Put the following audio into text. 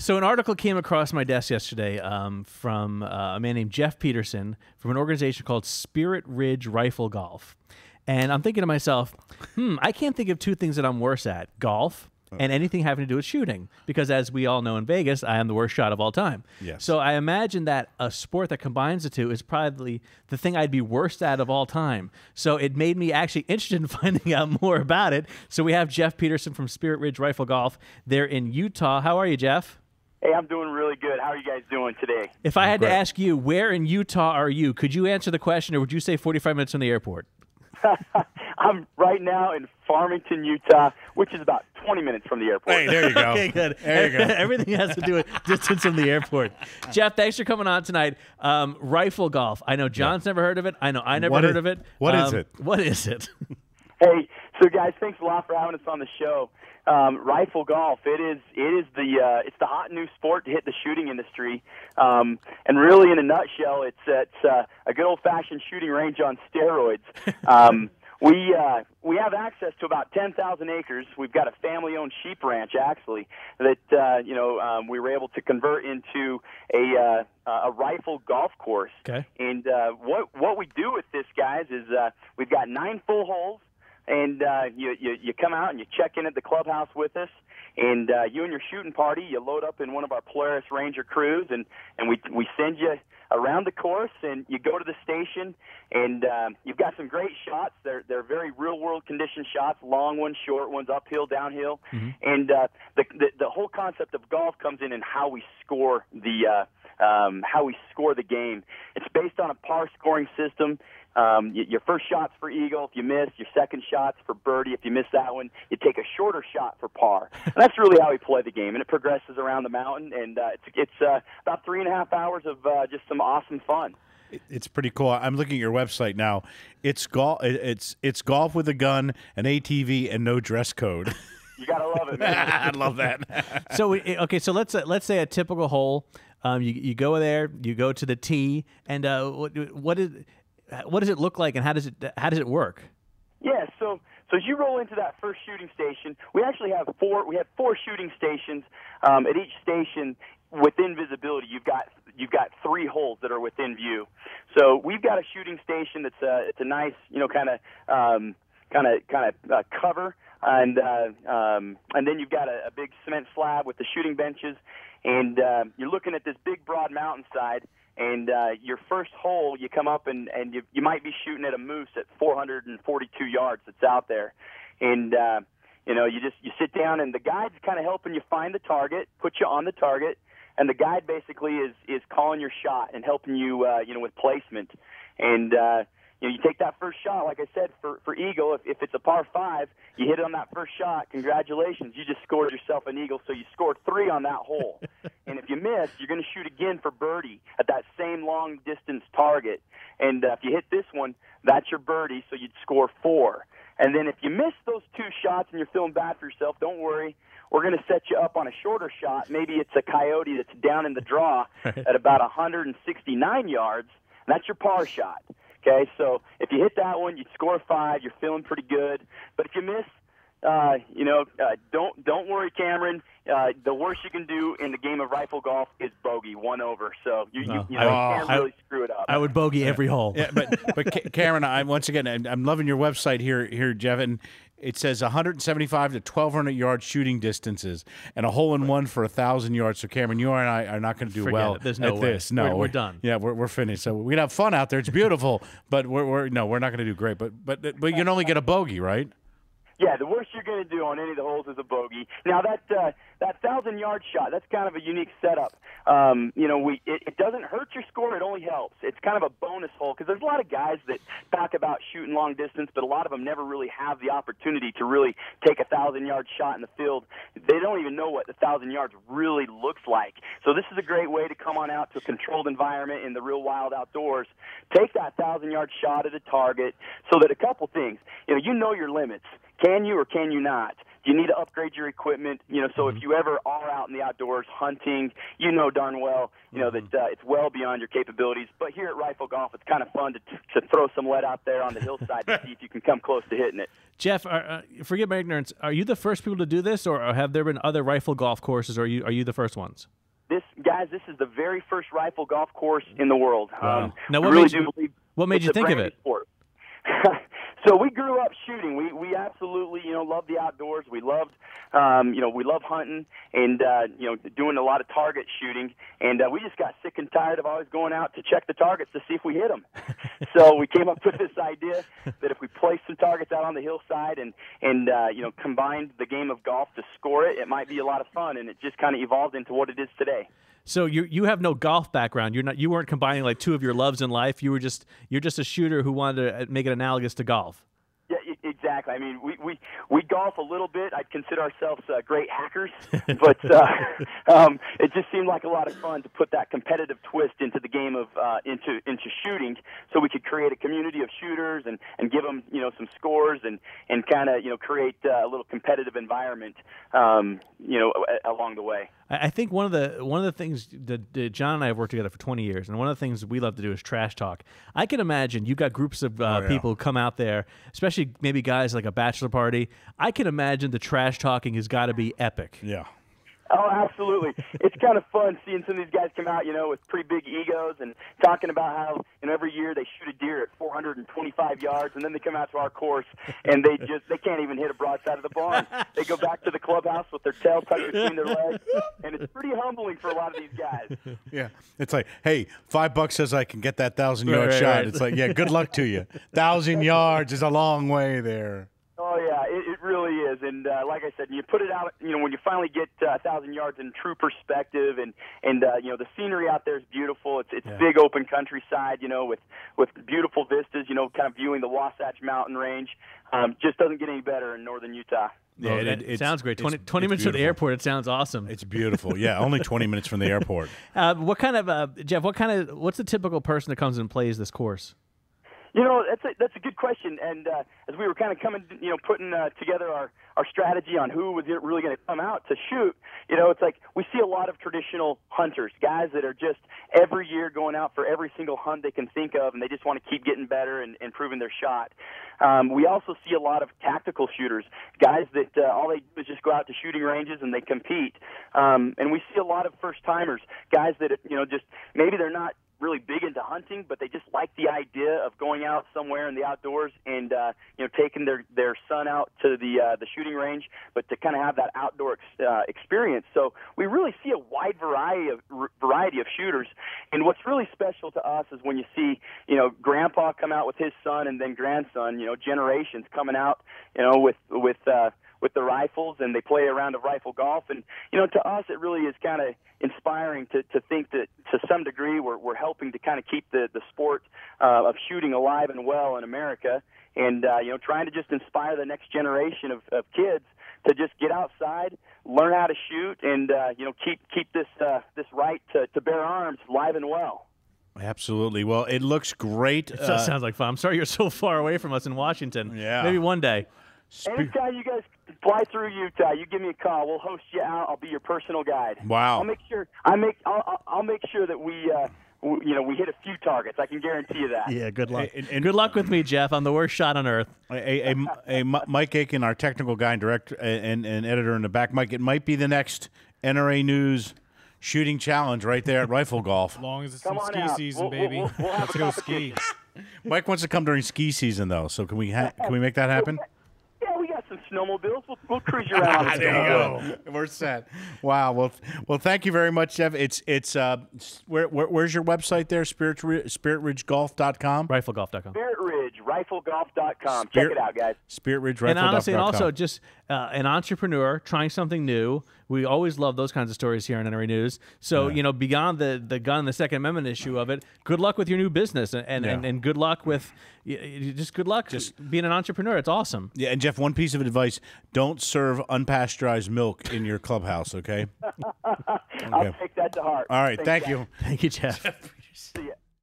So an article came across my desk yesterday from a man named Jeff Peterson from an organization called Spirit Ridge Rifle Golf. And I'm thinking to myself, I can't think of two things that I'm worse at: golf and anything having to do with shooting. Because as we all know in Vegas, I am the worst shot of all time. Yes. So I imagine that a sport that combines the two is probably the thing I'd be worst at of all time. So it made me actually interested in finding out more about it. So we have Jeff Peterson from Spirit Ridge Rifle Golf. They're in Utah. How are you, Jeff? Hey, I'm doing really good. How are you guys doing today? If I had to ask you, where in Utah are you? Could you answer the question, or would you say 45 minutes from the airport? I'm right now in Farmington, Utah, which is about 20 minutes from the airport. Hey, there you go. Okay, good. There you go. Everything has to do with distance from the airport. Jeff, thanks for coming on tonight. Rifle golf. I know John's never heard of it. I know I never heard of it. What is it? What is it? Hey, so guys, thanks a lot for having us on the show. Rifle golf, it's the hot new sport to hit the shooting industry, and really in a nutshell, it's a good old fashioned shooting range on steroids. We have access to about 10,000 acres. We've got a family-owned sheep ranch, actually, that we were able to convert into a rifle golf course. Okay. And what we do with this, guys, is we've got 9 full holes. And you come out and you check in at the clubhouse with us, and you and your shooting party, you load up in one of our Polaris Ranger crews, and we send you around the course, and you go to the station, and you've got some great shots. They're very real-world condition shots, long ones, short ones, uphill, downhill. Mm-hmm. And the whole concept of golf comes in how we score the game. It's based on a par scoring system. Your first shot's for eagle if you miss. Your second shot's for birdie. If you miss that one, you take a shorter shot for par. And that's really how we play the game, and it progresses around the mountain. And it's about 3.5 hours of just some awesome fun. It's pretty cool. I'm looking at your website now. It's golf. It's golf with a gun, an ATV, and no dress code. You gotta love it, man. I love that. So so let's say a typical hole. You go there, you go to the tee, and what does it look like, and how does it work? Yeah, so as you roll into that first shooting station, we actually have four shooting stations. At each station, within visibility, you've got 3 holes that are within view. So we've got a shooting station that's it's a nice, kind of cover, and then you've got a big cement slab with the shooting benches, and you're looking at this big broad mountainside. And your first hole, you come up and you might be shooting at a moose at 442 yards that's out there. And, you sit down, and the guide's kind of helping you find the target, put you on the target, and the guide basically is calling your shot and helping you, with placement. And, you take that first shot, like I said, for eagle. If it's a par 5, you hit it on that first shot, congratulations, you just scored yourself an eagle, so you scored 3 on that hole. And if you miss, you're going to shoot again for birdie at that same long-distance target. And if you hit this one, that's your birdie, so you'd score 4. And then if you miss those 2 shots and you're feeling bad for yourself, don't worry. We're going to set you up on a shorter shot. Maybe it's a coyote that's down in the draw at about 169 yards, and that's your par shot. Okay, so if you hit that one, you'd score 5. You're feeling pretty good. But if you miss, don't worry, Cameron. The worst you can do in the game of rifle golf is bogey 1 over. So you can't really screw it up. I would bogey every hole. Yeah, but Cameron, I'm loving your website here, Jeff, and it says 175 to 1,200 yard shooting distances and a hole in one for 1,000 yards. So Cameron, you and I are not going to do well There's no at way. this. No, we're done. Yeah, we're finished. So we can have fun out there. It's beautiful, but we're not going to do great. But you can only get a bogey, right? Yeah, the worst you're going to do on any of the holes is a bogey. Now, that 1,000-yard shot, that's kind of a unique setup. It doesn't hurt your score. It only helps. It's kind of a bonus hole because there's a lot of guys that talk about shooting long distance, but a lot of them never really have the opportunity to really take a 1,000-yard shot in the field. They don't even know what the 1,000 yards really looks like. So this is a great way to come on out to a controlled environment in the real wild outdoors. Take that 1,000-yard shot at a target so that a couple things. You know your limits. Can you or can you not? Do you need to upgrade your equipment? So if you ever are out in the outdoors hunting, darn well, that it's well beyond your capabilities. But here at Rifle Golf, it's kind of fun to throw some lead out there on the hillside to see if you can come close to hitting it. Jeff, forgive my ignorance. Are you the first people to do this, or have there been other rifle golf courses, or are you the first ones? This is the very first rifle golf course in the world. Wow. Now, what made you think of it? Sport. So we grew up shooting. We absolutely, love the outdoors. We loved, we love hunting and, doing a lot of target shooting. And we just got sick and tired of always going out to check the targets to see if we hit them. So we came up with this idea that if we placed some targets out on the hillside and combined the game of golf to score it, it might be a lot of fun. And it just kind of evolved into what it is today. So you have no golf background. You weren't combining like two of your loves in life. You're just a shooter who wanted to make it analogous to golf. Yeah, exactly. I mean, we golf a little bit. I'd consider ourselves great hackers, but it just seemed like a lot of fun to put that competitive twist into the game of into shooting, so we could create a community of shooters and give them some scores and kind of create a little competitive environment along the way. I think one of the things that John and I have worked together for 20 years, and one of the things we love to do is trash talk. I can imagine you got groups of people who come out there, especially maybe guys like a bachelor party. I can imagine the trash talking has got to be epic. Yeah. Oh, absolutely. It's kind of fun seeing some of these guys come out, with pretty big egos and talking about how, every year they shoot a deer at 425 yards, and then they come out to our course, and they can't even hit a broadside of the barn. They go back to the clubhouse with their tail tucked between their legs, and it's pretty humbling for a lot of these guys. Yeah. It's like, hey, $5 says I can get that 1,000-yard shot. Right. It's like, yeah, good luck to you. 1,000 yards is a long way there. Oh, yeah, it really is. And like I said, you put it out, when you finally get 1,000 yards in true perspective and the scenery out there is beautiful. It's big open countryside, with beautiful vistas, kind of viewing the Wasatch Mountain Range. Just doesn't get any better in northern Utah. Yeah, it sounds great. 20 minutes from the airport, it sounds awesome. It's beautiful. Yeah, only 20 minutes from the airport. Jeff, what's the typical person that comes and plays this course? That's a good question. And as we were kind of putting together our strategy on who was really going to come out to shoot, it's like we see a lot of traditional hunters, guys that are just every year going out for every single hunt they can think of, and they just want to keep getting better and improving their shot. We also see a lot of tactical shooters, guys that all they do is just go out to shooting ranges and they compete. And we see a lot of first-timers, guys that, just maybe they're not really big into hunting, but they just like the idea of going out somewhere in the outdoors and taking their son out to the shooting range, but to kind of have that outdoor experience. So we really see a wide variety of shooters, and what's really special to us is when you see grandpa come out with his son and then grandson, generations coming out with the rifles, and they play a round of rifle golf. And, to us, it really is kind of inspiring to think that to some degree we're helping to kind of keep the sport of shooting alive and well in America, and, trying to just inspire the next generation of kids to just get outside, learn how to shoot, and, keep this right to bear arms alive and well. Absolutely. Well, it looks great. It sounds like fun. I'm sorry you're so far away from us in Washington. Yeah. Maybe one day. Anytime you guys fly through Utah, you give me a call. We'll host you out. I'll be your personal guide. Wow. I'll make sure that we hit a few targets. I can guarantee you that. Yeah, good luck. And good luck with me, Jeff. I'm the worst shot on earth. Mike Aiken, our technical guy and director and editor in the back. Mike, it might be the next NRA News shooting challenge right there at Rifle Golf. As long as it's in ski season, baby. We'll have Let's go ski. Mike wants to come during ski season, though. So can we make that happen? Yeah, we got some snowmobiles. We'll cruise you around. There you go. We're set. Wow. Well, thank you very much, Jeff. It's where's your website there? SpiritRidgeGolf.com. Riflegolf.com. SpiritRidgeRifleGolf.com. Check it out, guys. SpiritRidgeRifleGolf.com. And honestly, and also just an entrepreneur trying something new. We always love those kinds of stories here on NRA News. So, beyond the gun, the Second Amendment issue of it, good luck with your new business and good luck with just being an entrepreneur. It's awesome. Yeah, and Jeff, one piece of advice, don't serve unpasteurized milk in your clubhouse, okay? I'll take that to heart. All right, thank you. Thank you, Jeff. See ya.